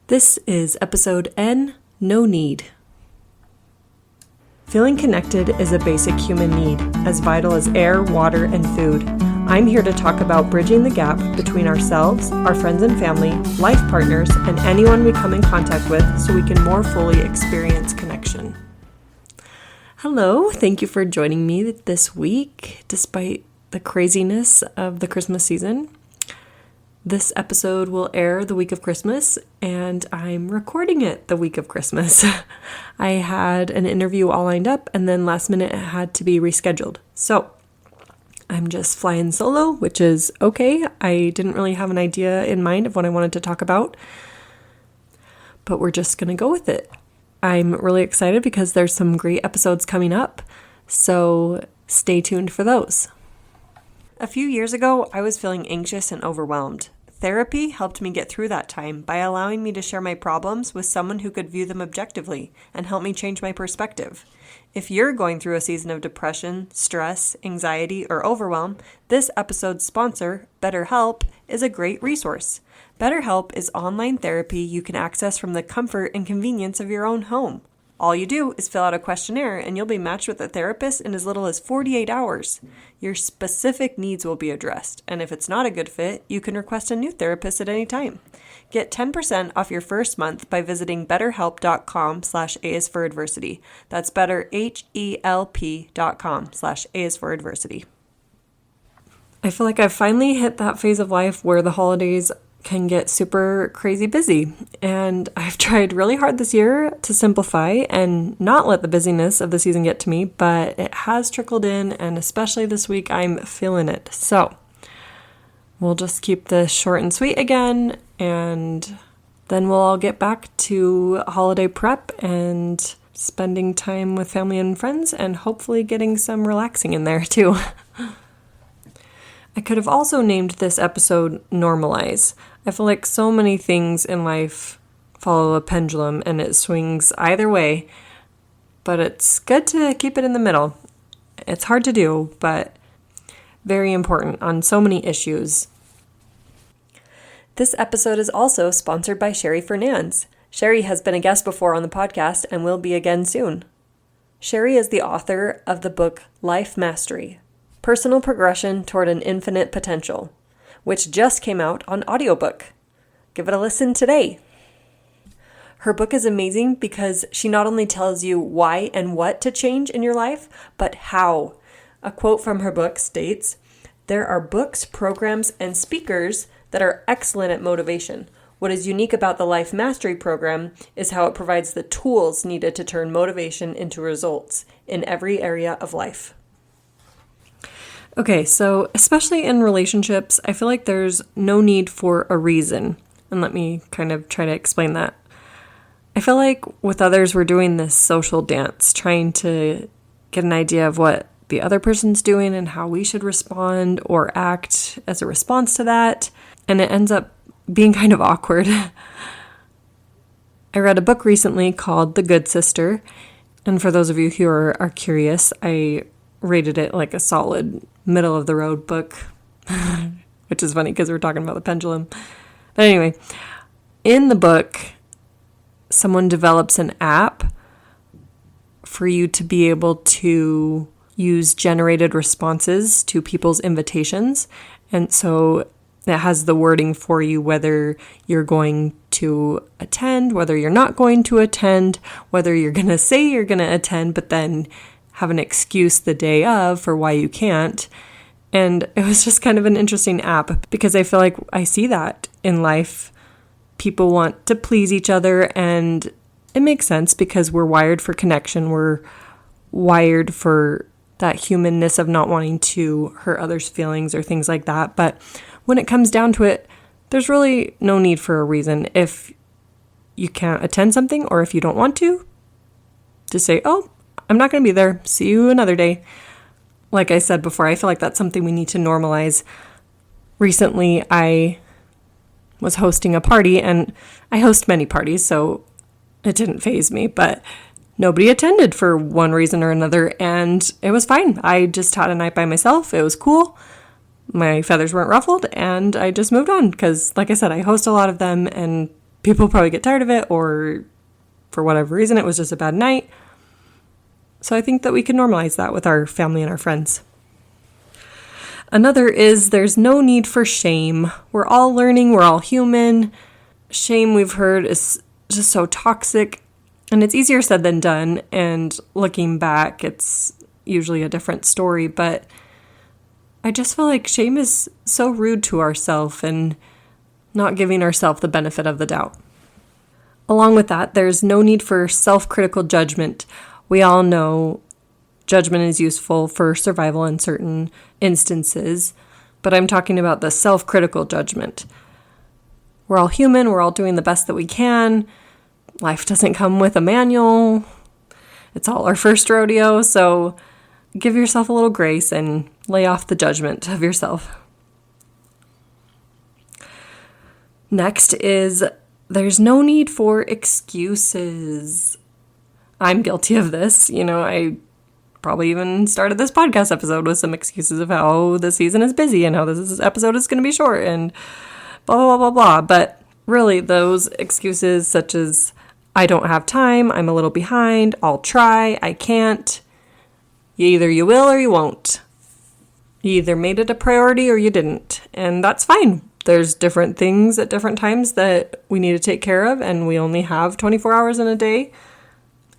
This is episode N, No Need. Feeling connected is a basic human need, as vital as air, water, and food. I'm here to talk about bridging the gap between ourselves, our friends and family, life partners, and anyone we come in contact with so we can more fully experience connection. Hello, thank you for joining me this week, despite the craziness of the Christmas season. This episode will air the week of Christmas, and I'm recording it the week of Christmas. I had an interview all lined up, and then last minute it had to be rescheduled. So I'm just flying solo, which is okay. I didn't really have an idea in mind of what I wanted to talk about, but we're just going to go with it. I'm really excited because there's some great episodes coming up, so stay tuned for those. A few years ago, I was feeling anxious and overwhelmed. Therapy helped me get through that time by allowing me to share my problems with someone who could view them objectively and help me change my perspective. If you're going through a season of depression, stress, anxiety, or overwhelm, this episode's sponsor, BetterHelp, is a great resource. BetterHelp is online therapy you can access from the comfort and convenience of your own home. All you do is fill out a questionnaire and you'll be matched with a therapist in as little as 48 hours. Your specific needs will be addressed, and if it's not a good fit, you can request a new therapist at any time. Get 10% off your first month by visiting betterhelp.com/A is for adversity. That's betterhelp.com/A is for adversity. I feel like I've finally hit that phase of life where the holidays can get super crazy busy. And I've tried really hard this year to simplify and not let the busyness of the season get to me, but it has trickled in, and especially this week, I'm feeling it. So we'll just keep this short and sweet again, and then we'll all get back to holiday prep and spending time with family and friends, and hopefully getting some relaxing in there too. I could have also named this episode Normalize. I feel like so many things in life follow a pendulum and it swings either way, but it's good to keep it in the middle. It's hard to do, but very important on so many issues. This episode is also sponsored by Sherry Fernandez. Sherry has been a guest before on the podcast and will be again soon. Sherry is the author of the book Life Mastery: Personal Progression Toward an Infinite Potential, which just came out on audiobook. Give it a listen today. Her book is amazing because she not only tells you why and what to change in your life, but how. A quote from her book states, "There are books, programs, and speakers that are excellent at motivation. What is unique about the Life Mastery program is how it provides the tools needed to turn motivation into results in every area of life." Okay, so especially in relationships, I feel like there's no need for a reason. And let me kind of try to explain that. I feel like with others, we're doing this social dance, trying to get an idea of what the other person's doing and how we should respond or act as a response to that. And it ends up being kind of awkward. I read a book recently called The Good Sister. And for those of you who are curious, I rated it like a solid middle of the road book, which is funny because we're talking about the pendulum. But anyway, in the book, someone develops an app for you to be able to use generated responses to people's invitations. And so it has the wording for you, whether you're going to attend, whether you're not going to attend, whether you're going to say you're going to attend, but then have an excuse the day of for why you can't. And it was just kind of an interesting app because I feel like I see that in life. People want to please each other, and it makes sense because we're wired for connection. We're wired for that humanness of not wanting to hurt others' feelings or things like that. But when it comes down to it, there's really no need for a reason. If you can't attend something or if you don't want to, just say, "Oh, I'm not going to be there. See you another day." Like I said before, I feel like that's something we need to normalize. Recently, I was hosting a party, and I host many parties, so it didn't faze me, but nobody attended for one reason or another, and it was fine. I just had a night by myself. It was cool. My feathers weren't ruffled, and I just moved on because, like I said, I host a lot of them, and people probably get tired of it, or for whatever reason, it was just a bad night. So I think that we can normalize that with our family and our friends. Another is there's no need for shame. We're all learning. We're all human. Shame, we've heard, is just so toxic, and it's easier said than done. And looking back, it's usually a different story, but I just feel like shame is so rude to ourselves and not giving ourselves the benefit of the doubt. Along with that, there's no need for self-critical judgment. We all know judgment is useful for survival in certain instances, but I'm talking about the self-critical judgment. We're all human. We're all doing the best that we can. Life doesn't come with a manual. It's all our first rodeo, so give yourself a little grace and lay off the judgment of yourself. Next is there's no need for excuses. I'm guilty of this. I probably even started this podcast episode with some excuses of how the season is busy and how this episode is going to be short and blah, blah, blah, blah, blah. But really, those excuses such as, I don't have time, I'm a little behind, I'll try, I can't. Either you will or you won't. You either made it a priority or you didn't. And that's fine. There's different things at different times that we need to take care of, and we only have 24 hours in a day.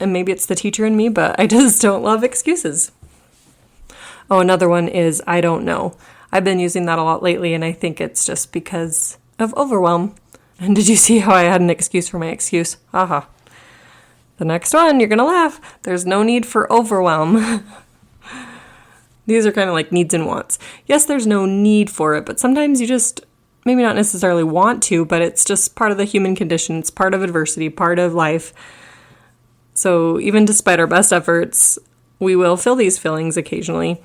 And maybe it's the teacher in me, but I just don't love excuses. Oh, another one is, I don't know. I've been using that a lot lately, and I think it's just because of overwhelm. And did you see how I had an excuse for my excuse? Aha. The next one, you're going to laugh. There's no need for overwhelm. These are kind of like needs and wants. Yes, there's no need for it, but sometimes you just maybe not necessarily want to, but it's just part of the human condition. It's part of adversity, part of life. So even despite our best efforts, we will feel these feelings occasionally.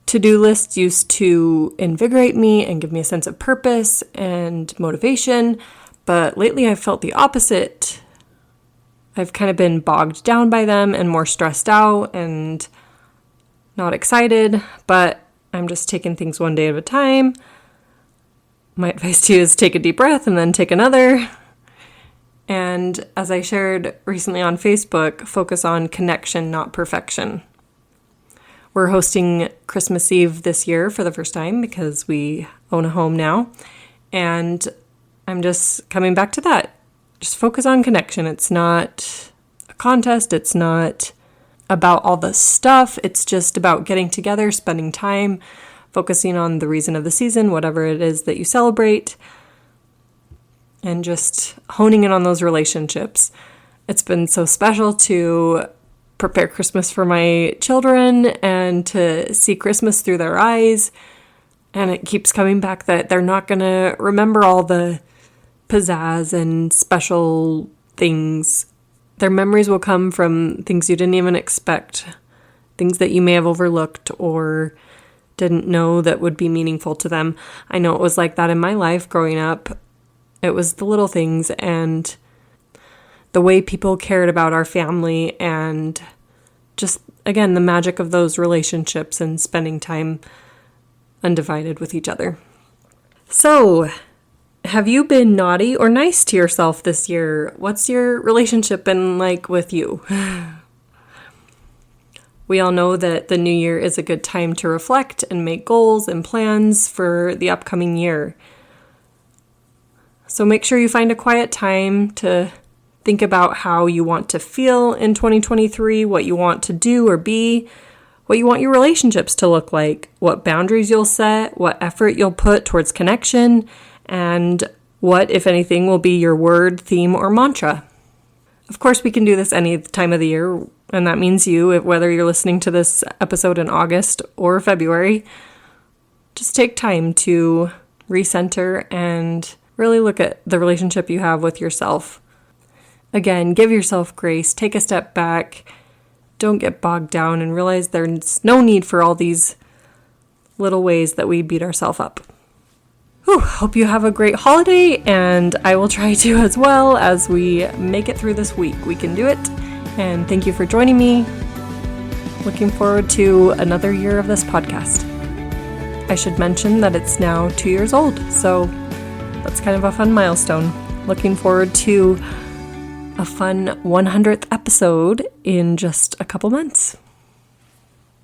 To-do lists used to invigorate me and give me a sense of purpose and motivation, but lately I've felt the opposite. I've kind of been bogged down by them and more stressed out and not excited, but I'm just taking things one day at a time. My advice to you is take a deep breath and then take another. And as I shared recently on Facebook, focus on connection, not perfection. We're hosting Christmas Eve this year for the first time because we own a home now. And I'm just coming back to that. Just focus on connection. It's not a contest. It's not about all the stuff. It's just about getting together, spending time, focusing on the reason of the season, whatever it is that you celebrate, and just honing in on those relationships. It's been so special to prepare Christmas for my children and to see Christmas through their eyes. And it keeps coming back that they're not going to remember all the pizzazz and special things. Their memories will come from things you didn't even expect, things that you may have overlooked or didn't know that would be meaningful to them. I know it was like that in my life growing up. It was the little things and the way people cared about our family and just, again, the magic of those relationships and spending time undivided with each other. So, have you been naughty or nice to yourself this year? What's your relationship been like with you? We all know that the new year is a good time to reflect and make goals and plans for the upcoming year. So make sure you find a quiet time to think about how you want to feel in 2023, what you want to do or be, what you want your relationships to look like, what boundaries you'll set, what effort you'll put towards connection, and what, if anything, will be your word, theme, or mantra. Of course, we can do this any time of the year, and that means whether you're listening to this episode in August or February, just take time to recenter and really look at the relationship you have with yourself. Again, give yourself grace, take a step back, don't get bogged down, and realize there's no need for all these little ways that we beat ourselves up. Hope you have a great holiday, and I will try to as well as we make it through this week. We can do it, and thank you for joining me. Looking forward to another year of this podcast. I should mention that it's now 2 years old, so that's kind of a fun milestone. Looking forward to a fun 100th episode in just a couple months.